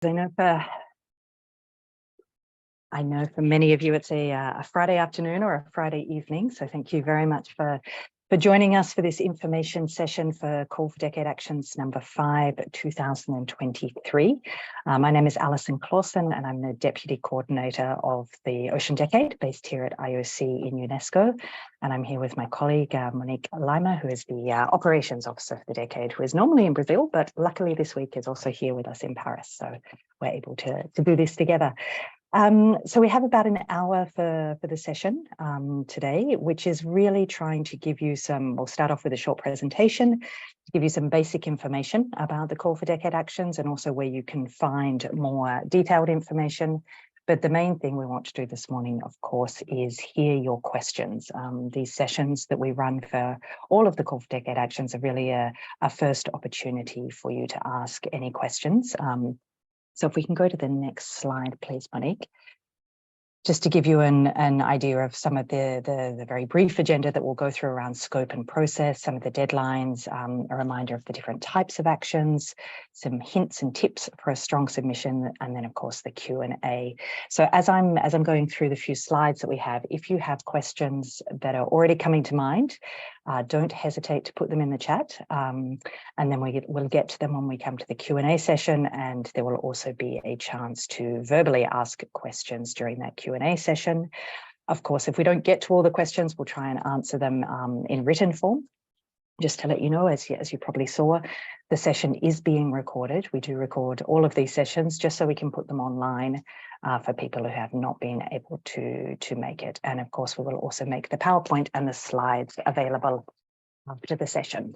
I know for many of you it's a Friday afternoon or a Friday evening, so thank you very much for joining us for this information session for Call for Decade Actions number 5, 2023. My name is Alison Clausen and I'm the Deputy Coordinator of the Ocean Decade based here at IOC in UNESCO. And I'm here with my colleague, Monique Lima, who is the Operations Officer for the Decade, who is normally in Brazil, but luckily this week is also here with us in Paris. So we're able to do this together. So we have about an hour for the session today, which is really trying to give you we'll start off with a short presentation, to give you some basic information about the Call for Decade Actions and also where you can find more detailed information. But the main thing we want to do this morning, of course, is hear your questions. These sessions that we run for all of the Call for Decade Actions are really a first opportunity for you to ask any questions. So if we can go to the next slide, please, Monique. Just to give you an idea of some of the very brief agenda that we'll go through around scope and process, some of the deadlines, a reminder of the different types of actions, some hints and tips for a strong submission, and then of course the Q&A. So as I'm going through the few slides that we have, if you have questions that are already coming to mind, don't hesitate to put them in the chat, and then we'll get to them when we come to the Q&A session, and there will also be a chance to verbally ask questions during that Q&A session. Of course, if we don't get to all the questions, we'll try and answer them in written form. Just to let you know, as you probably saw, the session is being recorded. We do record all of these sessions just so we can put them online for people who have not been able to make it. And of course, we will also make the PowerPoint and the slides available after the session.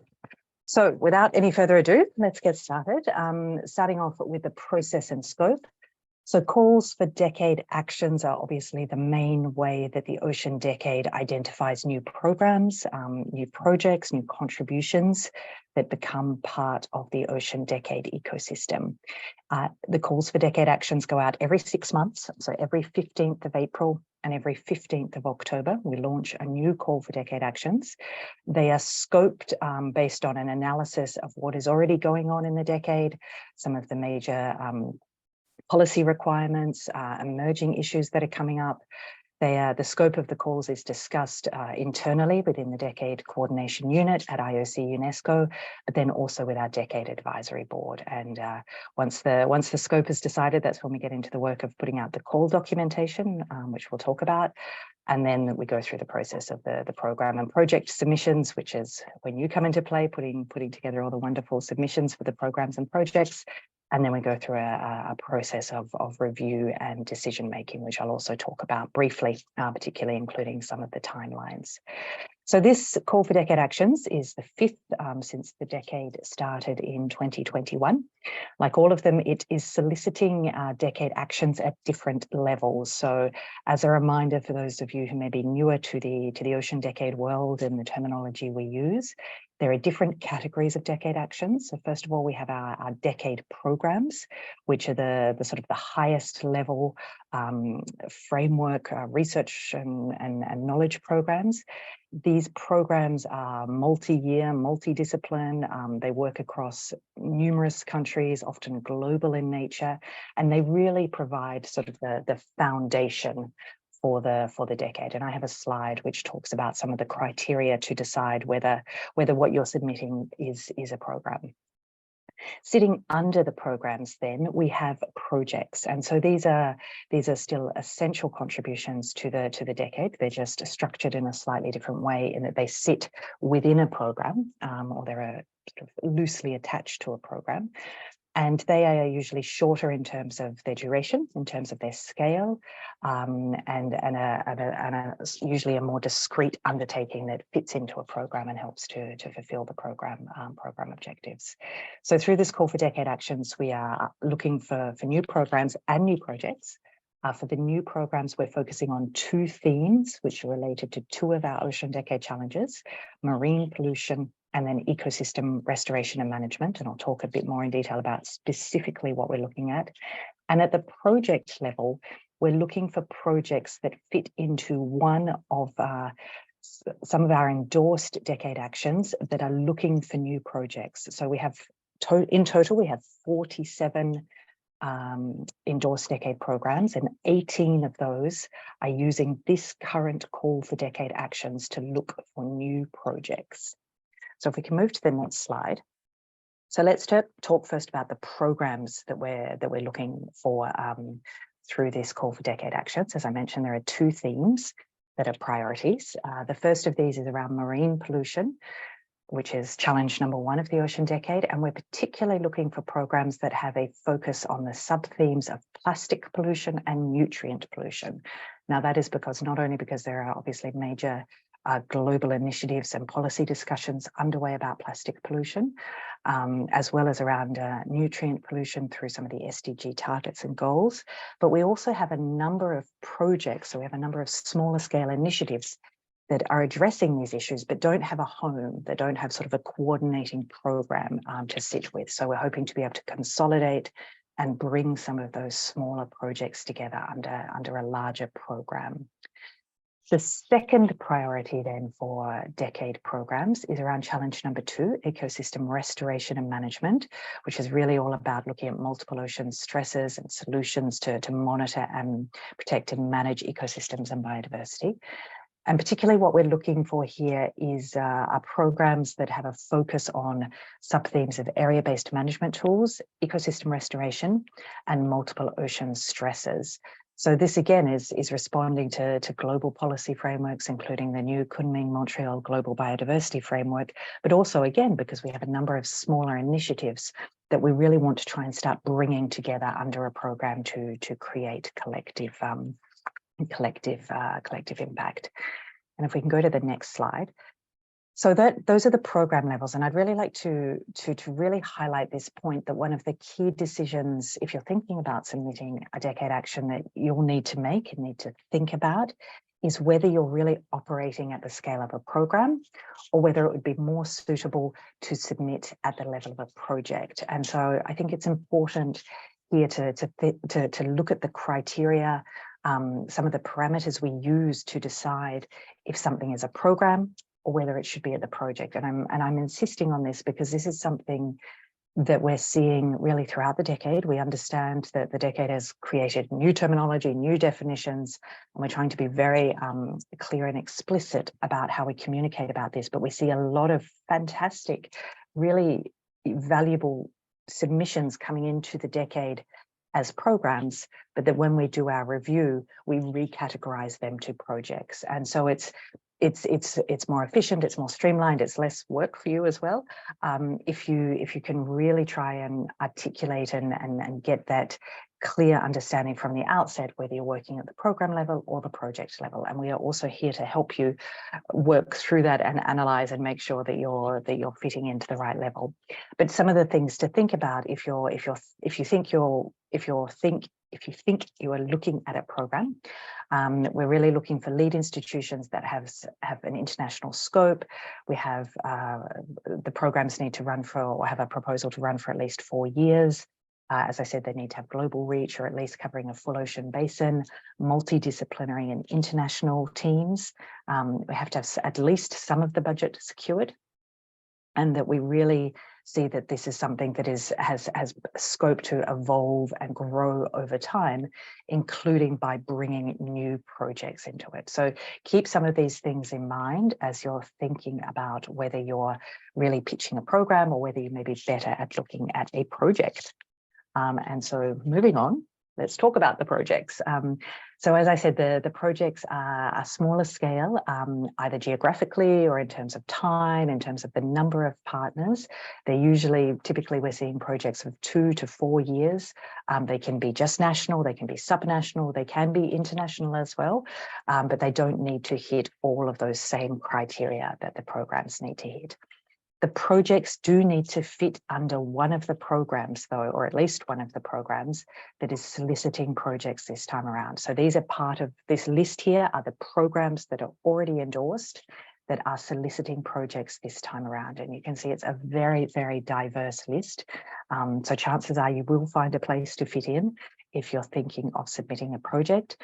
So without any further ado, let's get started. Starting off with the process and scope. So calls for decade actions are obviously the main way that the Ocean Decade identifies new programs, new projects, new contributions that become part of the Ocean Decade ecosystem. The calls for decade actions go out every 6 months. So every 15th of April and every 15th of October, we launch a new call for decade actions. They are scoped based on an analysis of what is already going on in the decade, some of the major policy requirements, emerging issues that are coming up. The scope of the calls is discussed internally within the Decade Coordination Unit at IOC UNESCO, but then also with our Decade Advisory Board. And once the scope is decided, that's when we get into the work of putting out the call documentation, which we'll talk about. And then we go through the process of the program and project submissions, which is when you come into play, putting together all the wonderful submissions for the programs and projects. And then we go through a process of review and decision making, which I'll also talk about briefly, particularly including some of the timelines. So this Call for Decade Actions is the 5th since the decade started in 2021. Like all of them, it is soliciting decade actions at different levels. So as a reminder for those of you who may be newer to the Ocean Decade world and the terminology we use, there are different categories of decade actions. So first of all, we have our decade programs, which are the sort of the highest level framework research and knowledge programs. These programs are multi-year, multidiscipline. They work across numerous countries, often global in nature, and they really provide sort of the foundation for the decade. And I have a slide which talks about some of the criteria to decide whether what you're submitting is a program. Sitting under the programs, then we have projects, and so these are still essential contributions to the decade. They're just structured in a slightly different way in that they sit within a program, or they're sort of loosely attached to a program. And they are usually shorter in terms of their duration, in terms of their scale, and usually a more discrete undertaking that fits into a program and helps to fulfill the program objectives. So through this Call for Decade Actions, we are looking for new programs and new projects. For the new programs, we're focusing on 2 themes, which are related to 2 of our Ocean Decade challenges: marine pollution and then ecosystem restoration and management. And I'll talk a bit more in detail about specifically what we're looking at. And at the project level, we're looking for projects that fit into one of some of our endorsed decade actions that are looking for new projects. So we have, in total, we have 47 endorsed decade programs, and 18 of those are using this current call for decade actions to look for new projects. So if we can move to the next slide. So let's talk first about the programs that we're looking for through this call for decade actions. As I mentioned, there are two themes that are priorities. The first of these is around marine pollution, which is challenge number 1 of the Ocean Decade. And we're particularly looking for programs that have a focus on the sub-themes of plastic pollution and nutrient pollution. Now, that is because not only because there are obviously major global initiatives and policy discussions underway about plastic pollution, as well as around nutrient pollution through some of the SDG targets and goals. But we also have a number of projects, so we have a number of smaller scale initiatives that are addressing these issues, but don't have a home, that don't have sort of a coordinating program to sit with. So we're hoping to be able to consolidate and bring some of those smaller projects together under a larger program. The second priority then for decade programs is around challenge number 2, ecosystem restoration and management, which is really all about looking at multiple ocean stresses and solutions to monitor and protect and manage ecosystems and biodiversity. And particularly what we're looking for here is our programs that have a focus on sub-themes of area-based management tools, ecosystem restoration, and multiple ocean stresses. So this again is responding to global policy frameworks, including the new Kunming-Montreal Global Biodiversity Framework, but also again, because we have a number of smaller initiatives that we really want to try and start bringing together under a program to create collective impact. And if we can go to the next slide. So those are the program levels. And I'd really like to really highlight this point that one of the key decisions, if you're thinking about submitting a decade action that you'll need to make and need to think about, is whether you're really operating at the scale of a program or whether it would be more suitable to submit at the level of a project. And so I think it's important here to look at the criteria, some of the parameters we use to decide if something is a program or whether it should be at the project. And I'm insisting on this because this is something that we're seeing really throughout the decade. We understand that the decade has created new terminology, new definitions, and we're trying to be very clear and explicit about how we communicate about this. But we see a lot of fantastic, really valuable submissions coming into the decade as programs, but that when we do our review, we recategorize them to projects. And so it's more efficient, it's more streamlined, it's less work for you as well. If you can really try and articulate and get that clear understanding from the outset, whether you're working at the program level or the project level. And we are also here to help you work through that and analyze and make sure that you're fitting into the right level. But some of the things to think about if you think you are looking at a program, we're really looking for lead institutions that have an international scope. We have the programs need to run for, or have a proposal to run for at least 4 years. As I said, they need to have global reach or at least covering a full ocean basin, multidisciplinary and international teams. We have to have at least some of the budget secured, and that we really see that this is something that has scope to evolve and grow over time, including by bringing new projects into it. So keep some of these things in mind as you're thinking about whether you're really pitching a program or whether you may be better at looking at a project. And so moving on, let's talk about the projects. So as I said, the projects are smaller scale, either geographically or in terms of time, in terms of the number of partners. They're typically we're seeing projects of 2 to 4 years. They can be just national, they can be subnational, they can be international as well, but they don't need to hit all of those same criteria that the programs need to hit. The projects do need to fit under one of the programs, though, or at least one of the programs that is soliciting projects this time around. So these are part of this list here are the programs that are already endorsed that are soliciting projects this time around. And you can see it's a very, very diverse list. So chances are you will find a place to fit in if you're thinking of submitting a project.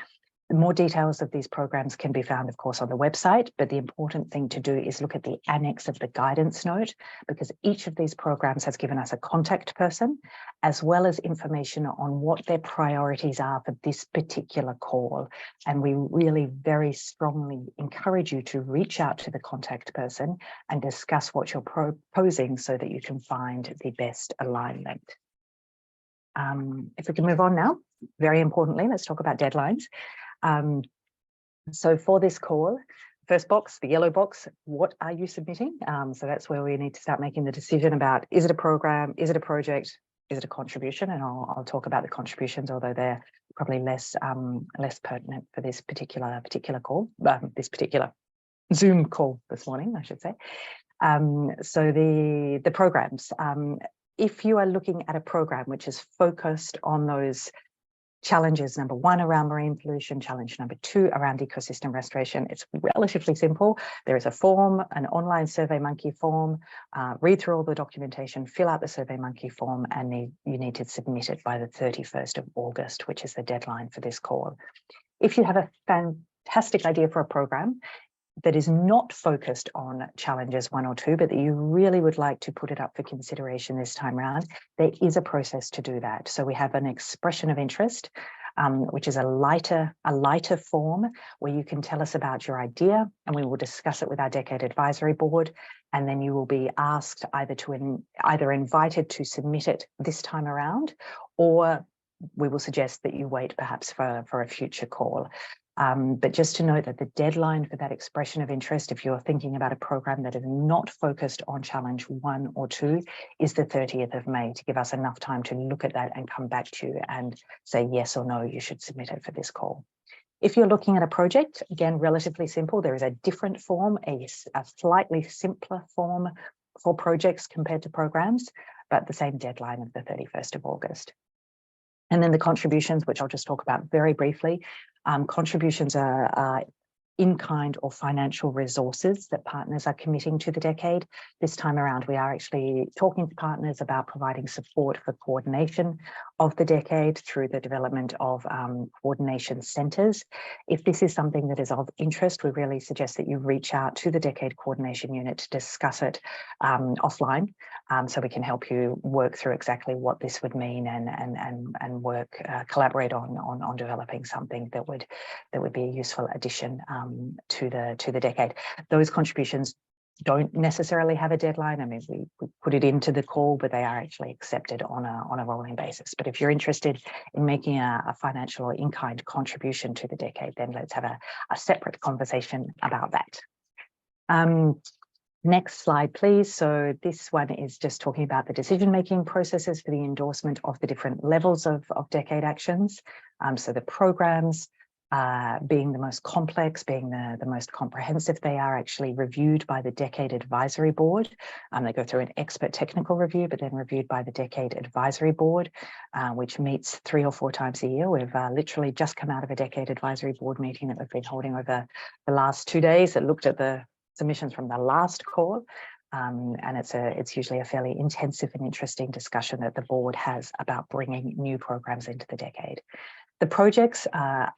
More details of these programs can be found, of course, on the website, but the important thing to do is look at the annex of the guidance note, because each of these programs has given us a contact person, as well as information on what their priorities are for this particular call. And we really very strongly encourage you to reach out to the contact person and discuss what you're proposing so that you can find the best alignment. If we can move on now, very importantly, let's talk about deadlines. So for this call, first box, the yellow box, what are you submitting? So that's where we need to start making the decision about, is it a program, is it a project, is it a contribution? And I'll talk about the contributions, although they're probably less pertinent for this particular call, this particular Zoom call this morning, I should say. So the programs, if you are looking at a program which is focused on those challenges, number 1 around marine pollution, challenge number 2 around ecosystem restoration, it's relatively simple. There is a form, an online SurveyMonkey form. Read through all the documentation, fill out the SurveyMonkey form, and you need to submit it by the 31st of August, which is the deadline for this call. If you have a fantastic idea for a program that is not focused on challenges 1 or 2, but that you really would like to put it up for consideration this time around, there is a process to do that. So we have an expression of interest, which is a lighter form where you can tell us about your idea, and we will discuss it with our Decade Advisory Board, and then you will be asked either invited to submit it this time around, or we will suggest that you wait perhaps for a future call. But just to note that the deadline for that expression of interest, if you're thinking about a program that is not focused on challenge 1 or 2, is the 30th of May, to give us enough time to look at that and come back to you and say yes or no, you should submit it for this call. If you're looking at a project, again, relatively simple, there is a different form, a slightly simpler form for projects compared to programs, but the same deadline of the 31st of August. And then the contributions, which I'll just talk about very briefly. Contributions are in-kind or financial resources that partners are committing to the decade. This time around, we are actually talking to partners about providing support for coordination of the decade through the development of coordination centres. If this is something that is of interest, we really suggest that you reach out to the Decade Coordination Unit to discuss it offline, so we can help you work through exactly what this would mean and collaborate on developing something that would be a useful addition to the decade. Those contributions don't necessarily have a deadline. I mean, we put it into the call, but they are actually accepted on a rolling basis. But if you're interested in making a financial or in-kind contribution to the decade, then let's have a separate conversation about that. Next slide, please. So this one is just talking about the decision-making processes for the endorsement of the different levels of decade actions. So the programs, being the most complex, being the most comprehensive, they are actually reviewed by the Decade Advisory Board. They go through an expert technical review, but then reviewed by the Decade Advisory Board, which meets 3 or 4 times a year. We've literally just come out of a Decade Advisory Board meeting that we've been holding over the last 2 days that looked at the submissions from the last call. And it's usually a fairly intensive and interesting discussion that the board has about bringing new programs into the decade. The projects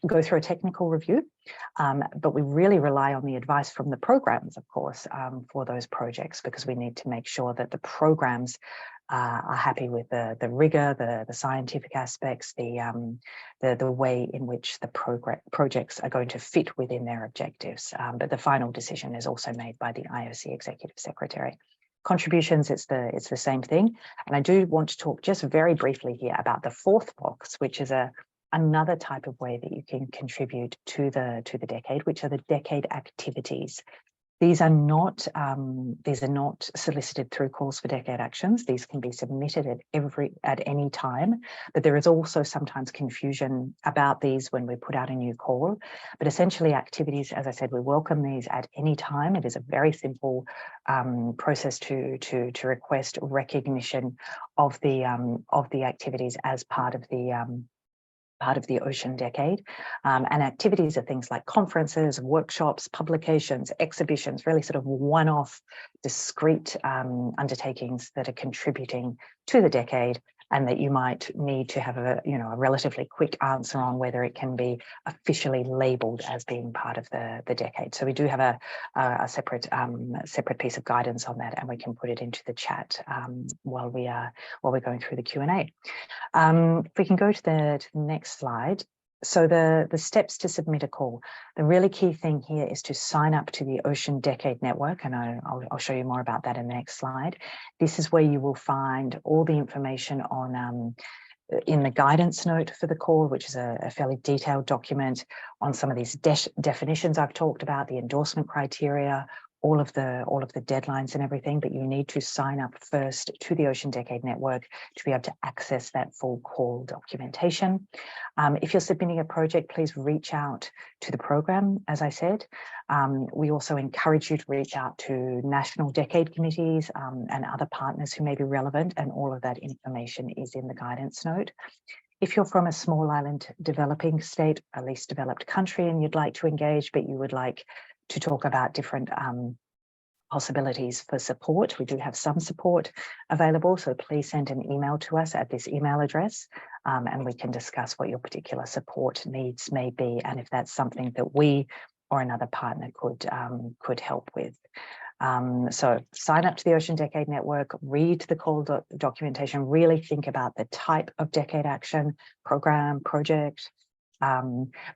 go through a technical review, but we really rely on the advice from the programs, of course, for those projects, because we need to make sure that the programs are happy with the rigor, the scientific aspects, the way in which the projects are going to fit within their objectives. But the final decision is also made by the IOC Executive Secretary. Contributions, it's the same thing. And I do want to talk just very briefly here about the 4th box, which is another type of way that you can contribute to the decade, which are the decade activities. These are not solicited through calls for decade actions. These can be submitted at any time, but there is also sometimes confusion about these when we put out a new call. But essentially, activities, as I said, we welcome these at any time. It is a very simple process to request recognition of the activities as part of the Ocean Decade. And activities are things like conferences, workshops, publications, exhibitions, really sort of one-off discrete undertakings that are contributing to the decade and that you might need to have a relatively quick answer on whether it can be officially labelled as being part of the decade. So we do have a separate piece of guidance on that, and we can put it into the chat while we're going through the Q&A. If we can go to the next slide. So the steps to submit a call. The really key thing here is to sign up to the Ocean Decade Network, and I'll show you more about that in the next slide. This is where you will find all the information on in the guidance note for the call, which is a fairly detailed document on some of these definitions I've talked about, the endorsement criteria, all of the deadlines and everything, but you need to sign up first to the Ocean Decade Network to be able to access that full call documentation. If you're submitting a project, please reach out to the program, as I said. We also encourage you to reach out to national decade committees and other partners who may be relevant, and all of that information is in the guidance note. If you're from a small island developing state, a least developed country, and you'd like to engage, but you would like to talk about different possibilities for support, we do have some support available, so please send an email to us at this email address, and we can discuss what your particular support needs may be, and if that's something that we or another partner could help with. So sign up to the Ocean Decade Network, read the call documentation, really think about the type of decade action, program, project.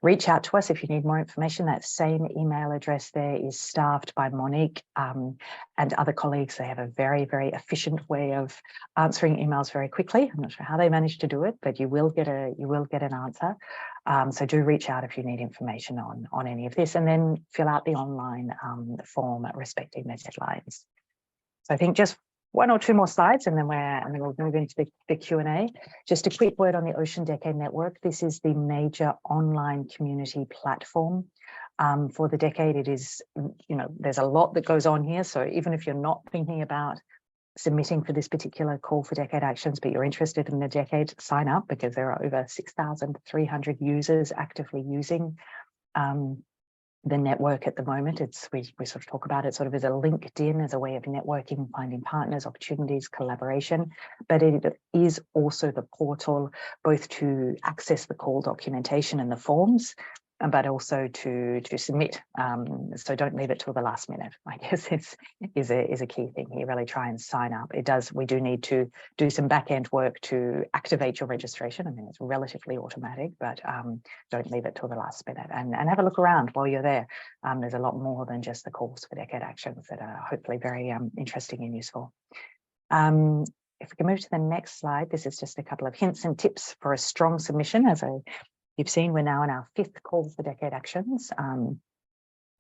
Reach out to us if you need more information. That same email address there is staffed by Monique and other colleagues. They have a very, very efficient way of answering emails very quickly. I'm not sure how they manage to do it, but you will get an answer. So do reach out if you need information on any of this, and then fill out the online form respecting the deadlines. So I think just one or two more slides, and then we'll move into the Q&A. Just a quick word on the Ocean Decade Network. This is the major online community platform for the decade. It is, there's a lot that goes on here. So even if you're not thinking about submitting for this particular call for decade actions, but you're interested in the decade, sign up, because there are over 6,300 users actively using the network at the moment. We sort of talk about it sort of as a LinkedIn, as a way of networking, finding partners, opportunities, collaboration, but it is also the portal both to access the call documentation and the forms, but also to submit. So don't leave it till the last minute, I guess is a key thing here. Really try and sign up. We do need to do some back end work to activate your registration. I mean, it's relatively automatic, but don't leave it till the last minute, and have a look around while you're there. There's a lot more than just the calls for decade actions that are hopefully very interesting and useful. If we can move to the next slide, this is just a couple of hints and tips for a strong submission. As you've seen, we're now in our 5th call for decade actions.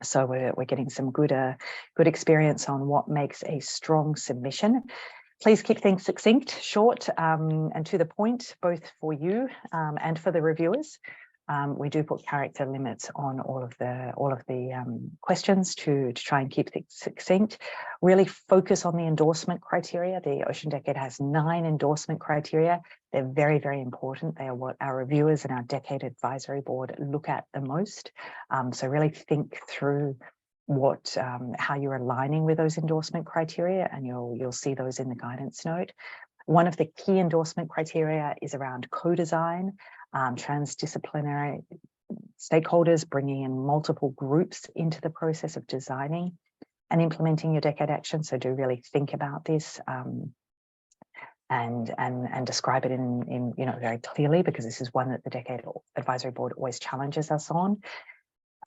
So we're getting some good experience on what makes a strong submission. Please keep things succinct, short, and to the point, both for you and for the reviewers. We do put character limits on all of the questions to try and keep things succinct. Really focus on the endorsement criteria. The Ocean Decade has 9 endorsement criteria. They're very, very important. They are what our reviewers and our Decade Advisory Board look at the most. So really think through how you're aligning with those endorsement criteria, and you'll see those in the guidance note. One of the key endorsement criteria is around co-design, transdisciplinary stakeholders, bringing in multiple groups into the process of designing and implementing your decade action. So do really think about this and describe it in very clearly, because this is one that the Decade Advisory Board always challenges us on.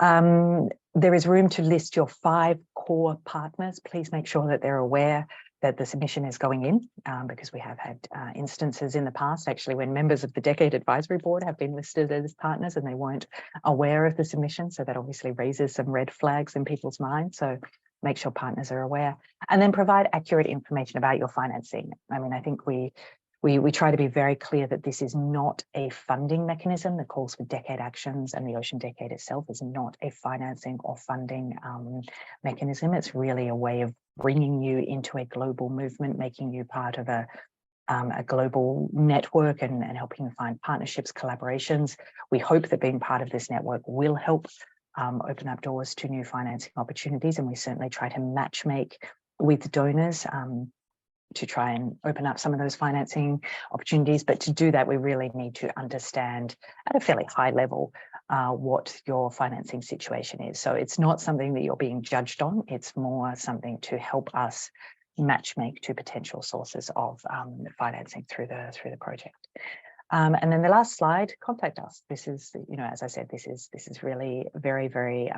There is room to list your 5 core partners. Please make sure that they're aware that the submission is going in, because we have had instances in the past, actually, when members of the Decade Advisory Board have been listed as partners and they weren't aware of the submission. So that obviously raises some red flags in people's minds. So make sure partners are aware, and then provide accurate information about your financing. I mean, I think we try to be very clear that this is not a funding mechanism. The calls for decade actions and the Ocean Decade itself is not a financing or funding mechanism. It's really a way of bringing you into a global movement, making you part of a global network and helping you find partnerships, collaborations. We hope that being part of this network will help open up doors to new financing opportunities, and we certainly try to matchmake with donors try and open up some of those financing opportunities. But to do that, we really need to understand at a fairly high level what your financing situation is. So it's not something that you're being judged on. It's more something to help us matchmake to potential sources of financing through the project. And then the last slide, contact us. This is, as I said, this is really very, very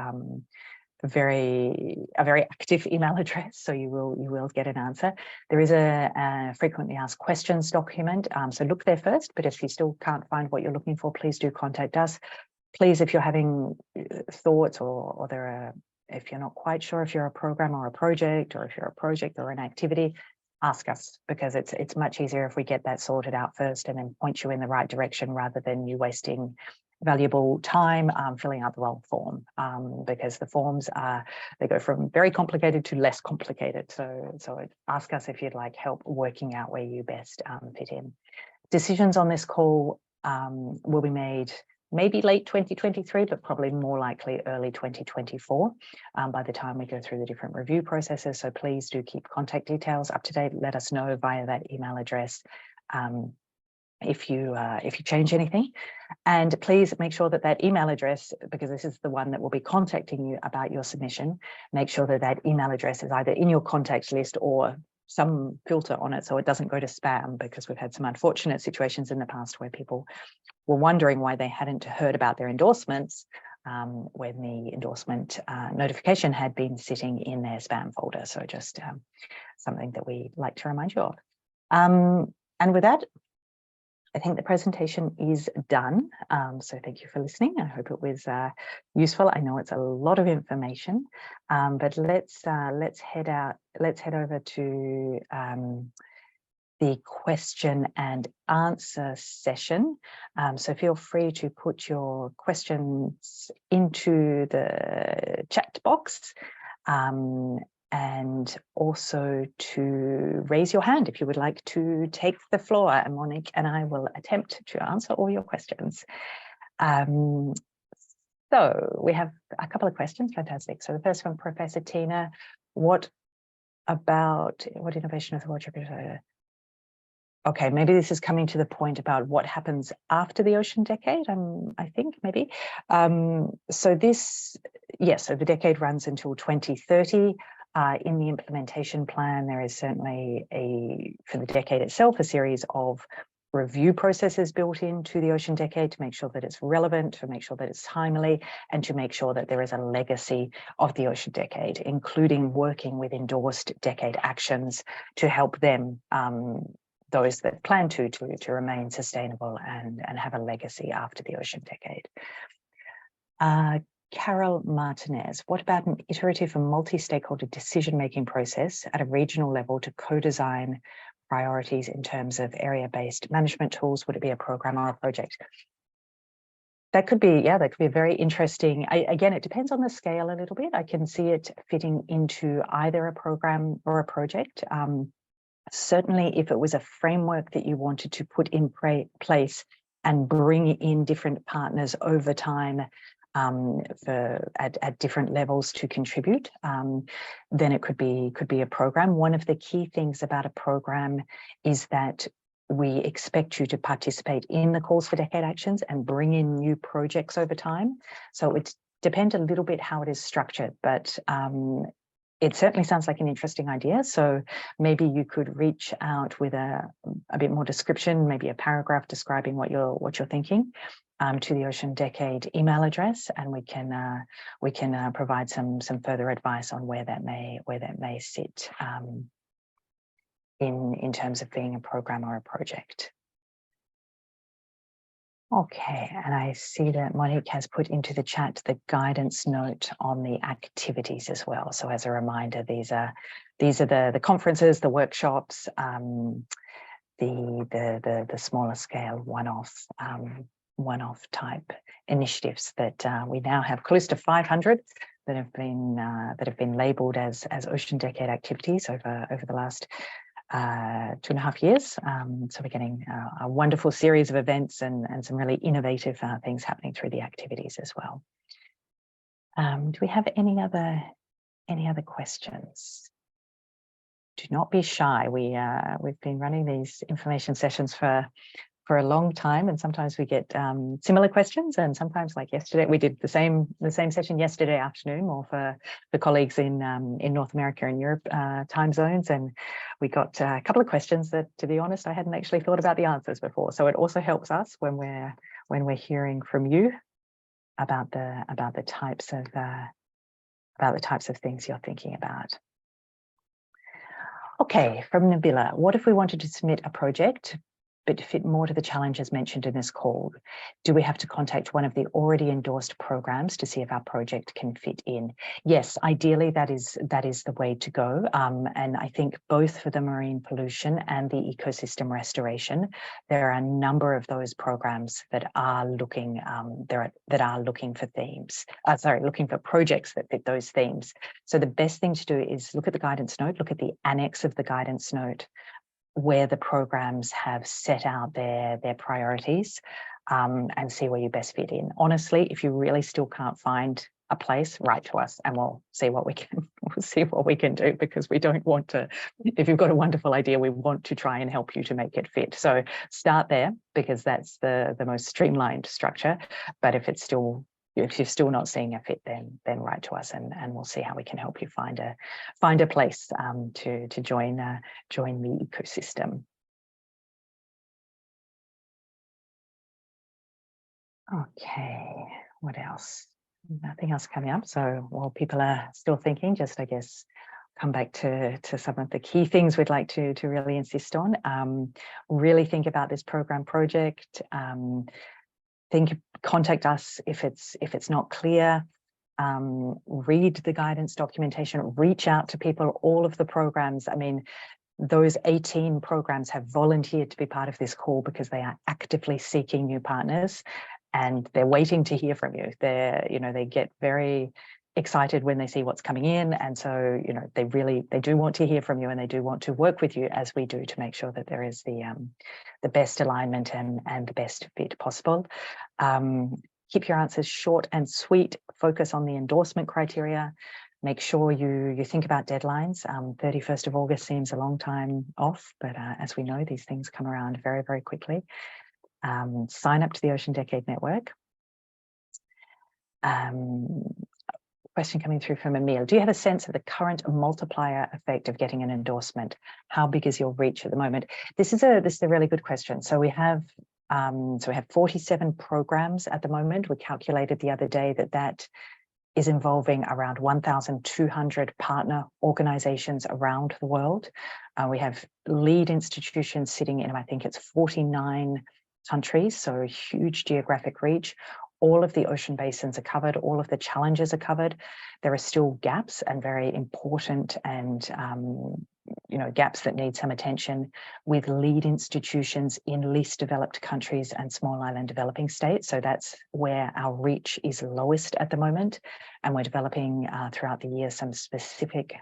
a very active email address, so you will get an answer. There is a frequently asked questions document, so look there first, but if you still can't find what you're looking for, please do contact us. Please, if you're having thoughts or if you're not quite sure if you're a program or a project, or if you're a project or an activity, ask us, because it's much easier if we get that sorted out first and then point you in the right direction, rather than you wasting valuable time filling out the wrong form, because the forms they go from very complicated to less complicated. So ask us if you'd like help working out where you best fit in. Decisions on this call will be made maybe late 2023, but probably more likely early 2024 by the time we go through the different review processes. So please do keep contact details up to date. Let us know via that email address if you change anything. And please make sure that that email address, because this is the one that will be contacting you about your submission, make sure that that email address is either in your contacts list or some filter on it so it doesn't go to spam, because we've had some unfortunate situations in the past where people were wondering why they hadn't heard about their endorsements when the endorsement notification had been sitting in their spam folder. So just something that we like to remind you of. And with that, I think the presentation is done. So thank you for listening. I hope it was useful. I know it's a lot of information, but let's head over to the question and answer session. So feel free to put your questions into the chat box, and also to raise your hand if you would like to take the floor, and Monique and I will attempt to answer all your questions. So we have a couple of questions. Fantastic. So the first one, Professor Tina, what innovation of the world? Okay, maybe this is coming to the point about what happens after the ocean decade, I think maybe. So the decade runs until 2030. In the implementation plan, there is certainly for the decade itself, a series of review processes built into the ocean decade to make sure that it's relevant, to make sure that it's timely, and to make sure that there is a legacy of the ocean decade, including working with endorsed decade actions to help them, those that plan to remain sustainable and have a legacy after the ocean decade. Carol Martinez, what about an iterative and multi-stakeholder decision-making process at a regional level to co-design priorities in terms of area-based management tools? Would it be a program or a project? That could be, that could be a very interesting, again, it depends on the scale a little bit. I can see it fitting into either a program or a project. Certainly, if it was a framework that you wanted to put in place and bring in different partners over time at different levels to contribute, then it could be a program. One of the key things about a program is that we expect you to participate in the calls for decade actions and bring in new projects over time. So it depends a little bit how it is structured, but it certainly sounds like an interesting idea. So maybe you could reach out with a bit more description, maybe a paragraph describing what you're thinking to the Ocean Decade email address, and we can provide some further advice on where that may sit in terms of being a program or a project. Okay, and I see that Monique has put into the chat the guidance note on the activities as well. So as a reminder, these are the conferences, the workshops, the smaller scale one-off type initiatives that we now have close to 500 that have been labelled as Ocean Decade activities over the last 2.5 years. So we're getting a wonderful series of events and some really innovative things happening through the activities as well. Do we have any other questions? do not be shy. We've been running these information sessions for a long time, and sometimes we get similar questions, and sometimes, like yesterday, we did the same session yesterday afternoon, more for the colleagues in North America and Europe time zones, and we got a couple of questions that, to be honest, I hadn't actually thought about the answers before. So it also helps us when we're hearing from you about the types of things you're thinking about. Okay, from Nabila, what if we wanted to submit a project but to fit more to the challenges mentioned in this call? Do we have to contact one of the already endorsed programs to see if our project can fit in? Yes, ideally that is the way to go. And I think both for the marine pollution and the ecosystem restoration, there are a number of those programs that are looking for themes. Looking for projects that fit those themes. So the best thing to do is look at the guidance note, look at the annex of the guidance note, where the programs have set out their priorities, and see where you best fit in. Honestly, if you really still can't find a place, write to us and we'll see what we can do, because we don't want to, if you've got a wonderful idea, we want to try and help you to make it fit. So start there, because that's the most streamlined structure. But if you're still not seeing a fit, then write to us and we'll see how we can help you find a place to join the ecosystem. Okay, what else? Nothing else coming up. So while people are still thinking, just I guess come back to some of the key things we'd like to really insist on. Really think about this program project. Contact us if it's not clear. Read the guidance documentation, reach out to people. All of the programs, I mean, those 18 programs have volunteered to be part of this call because they are actively seeking new partners, and they're waiting to hear from you. They get very excited when they see what's coming in, and so they do want to hear from you, and they do want to work with you, as we do, to make sure that there is the best alignment and the best fit possible. Keep your answers short and sweet. Focus on the endorsement criteria. Make sure you think about deadlines. 31st of August seems a long time off, but as we know, these things come around very, very quickly. Sign up to the Ocean Decade Network. Question coming through from Emil. Do you have a sense of the current multiplier effect of getting an endorsement? How big is your reach at the moment? This is a really good question. So we have 47 programs at the moment. We calculated the other day that is involving around 1,200 partner organizations around the world. We have lead institutions sitting in, I think it's 49 countries, so a huge geographic reach. All of the ocean basins are covered, all of the challenges are covered. There are still gaps, and very important, and gaps that need some attention, with lead institutions in least developed countries and small island developing states. So that's where our reach is lowest at the moment. And we're developing throughout the year some specific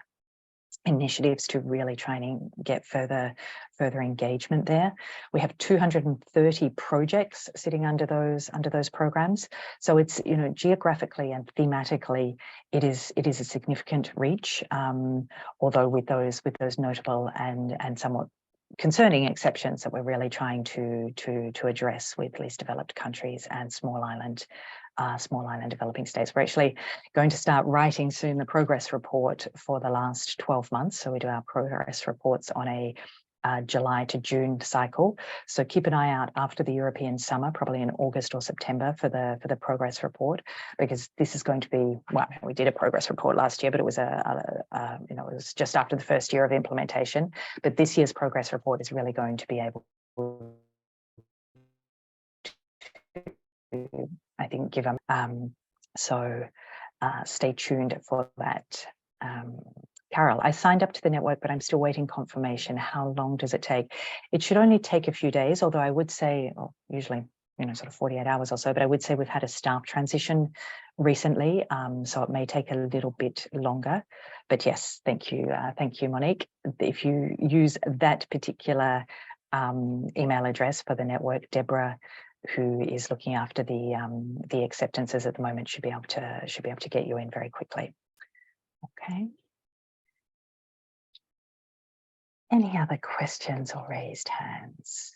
initiatives to really try and get further engagement there. We have 230 projects sitting under those programs. So it's, geographically and thematically, it is a significant reach. Although with those notable and somewhat concerning exceptions that we're really trying to address with least developed countries and small island developing states. We're actually going to start writing soon the progress report for the last 12 months. So we do our progress reports on a July to June cycle. So keep an eye out after the European summer, probably in August or September, for the progress report, because this is going to be, well, we did a progress report last year, but it was it was just after the first year of implementation. But this year's progress report is really going to be able to, I think, give them. So stay tuned for that. Carol, I signed up to the network, but I'm still waiting confirmation. How long does it take? It should only take a few days, although I would say, usually, sort of 48 hours or so, but I would say we've had a staff transition recently, so it may take a little bit longer. But yes, thank you, Monique. If you use that particular email address for the network, Deborah, who is looking after the acceptances at the moment, should be able to get you in very quickly. Okay. Any other questions or raised hands?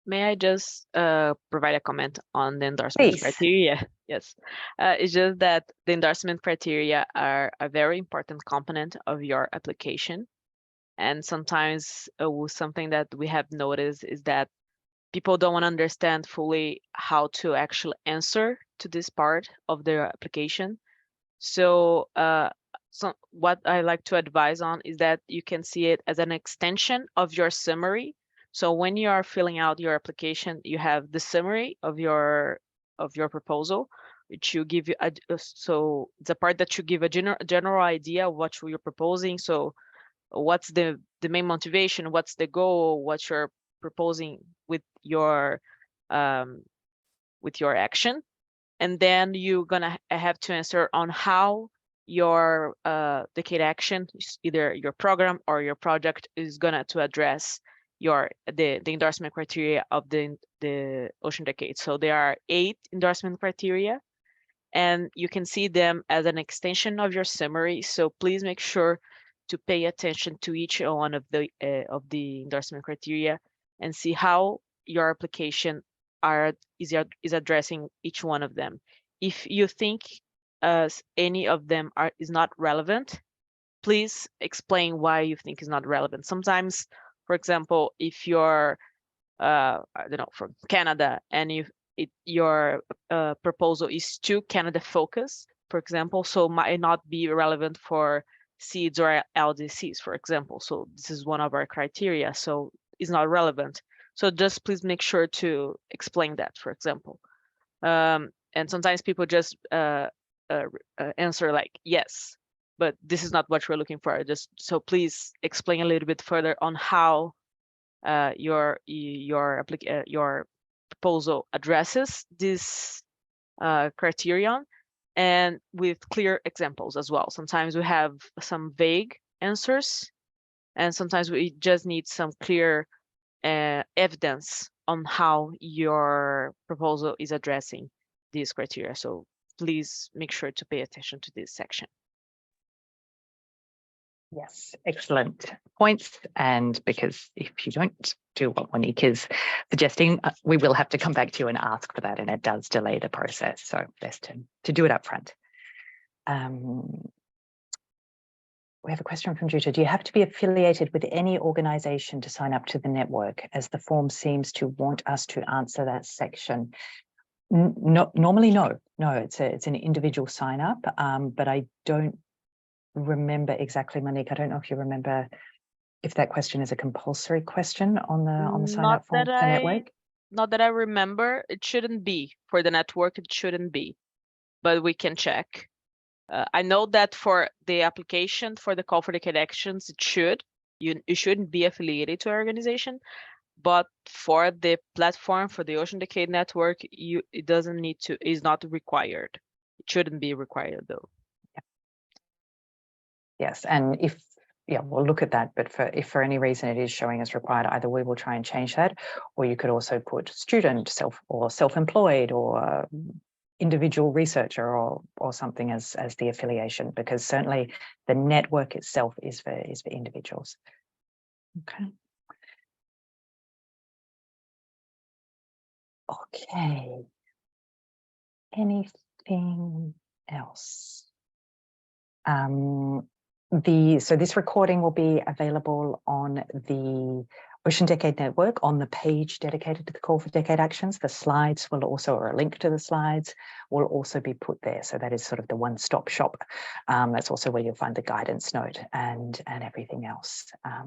May I just provide a comment on the endorsement criteria? Yes, it's just that the endorsement criteria are a very important component of your application. And sometimes something that we have noticed is that people don't want to understand fully how to actually answer to this part of their application. So, what I like to advise on is that you can see it as an extension of your summary. So when you are filling out your application, you have the summary of your proposal, which you give you so it's a part that you give a general idea of what you're proposing. So what's the main motivation, what's the goal, what you're proposing with your action, and then you're gonna have to answer on how your decade action, either your program or your project, is gonna to address the endorsement criteria of the Ocean Decade. So there are 8 endorsement criteria, and you can see them as an extension of your summary. So please make sure to pay attention to each one of the endorsement criteria and see how your application is addressing each one of them. If you think any of them is not relevant, please explain why you think is not relevant. Sometimes, for example, if you're I don't know, from Canada, and your proposal is too Canada focused, for example, so might not be relevant for seeds or LDCs, for example. So this is one of our criteria, so it's not relevant. So just please make sure to explain that, for example. And sometimes people just answer like yes, but this is not what we're looking for. Just so please explain a little bit further on how your proposal addresses this criterion, and with clear examples as well. Sometimes we have some vague answers, and sometimes we just need some clear evidence on how your proposal is addressing these criteria. So please make sure to pay attention to this section. Yes, excellent points. And because if you don't do what Monique is suggesting, we will have to come back to you and ask for that, and it does delay the process. So best to do it up front. We have a question from Jutta. Do you have to be affiliated with any organization to sign up to the network, as the form seems to want us to answer that section? No, normally, no. It's an individual sign up, but I don't remember exactly, Monique. I don't know if you remember if that question is a compulsory question on the sign up form for the network. Not that I remember. It shouldn't be for the network. It shouldn't be, but we can check. I know that for the application for the call for decade actions, it should. You shouldn't be affiliated to an organization, but for the platform, for the Ocean Decade Network, it doesn't need to. Is not required. It shouldn't be required though. Yes, and we'll look at that, but if for any reason it is showing as required, either we will try and change that, or you could also put student, self-employed, or individual researcher, or something as the affiliation, because certainly the network itself is for individuals. Okay. Okay. Anything else? So this recording will be available on the Ocean Decade Network on the page dedicated to the call for decade actions. The slides will also, or a link to the slides will also be put there. So that is sort of the one-stop shop. That's also where you'll find the guidance note and everything else. I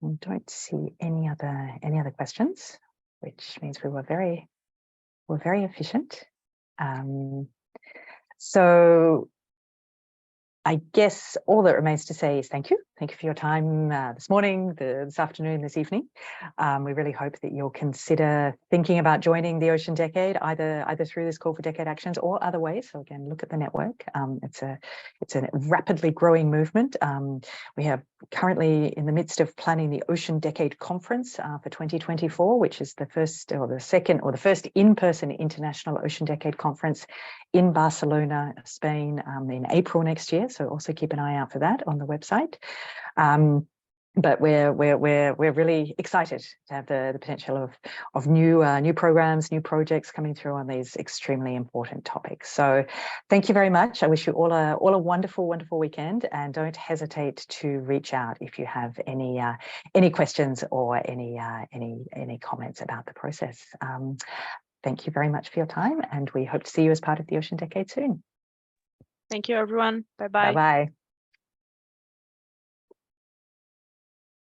don't see any other questions, which means we were very efficient. So I guess all that remains to say is thank you Thank you for your time this morning, this afternoon, this evening. We really hope that you'll consider thinking about joining the Ocean Decade, either through this Call for Decade Actions or other ways. So again, look at the network. It's a rapidly growing movement. We are currently in the midst of planning the Ocean Decade Conference for 2024, which is the first in-person International Ocean Decade Conference in Barcelona, Spain, in April next year. So also keep an eye out for that on the website. But we're really excited to have the potential of new programs, new projects coming through on these extremely important topics. So thank you very much. I wish you all a wonderful weekend, and don't hesitate to reach out if you have any questions or any comments about the process. Thank you very much for your time, and we hope to see you as part of the Ocean Decade soon. Thank you, everyone. Bye-bye. Bye-bye.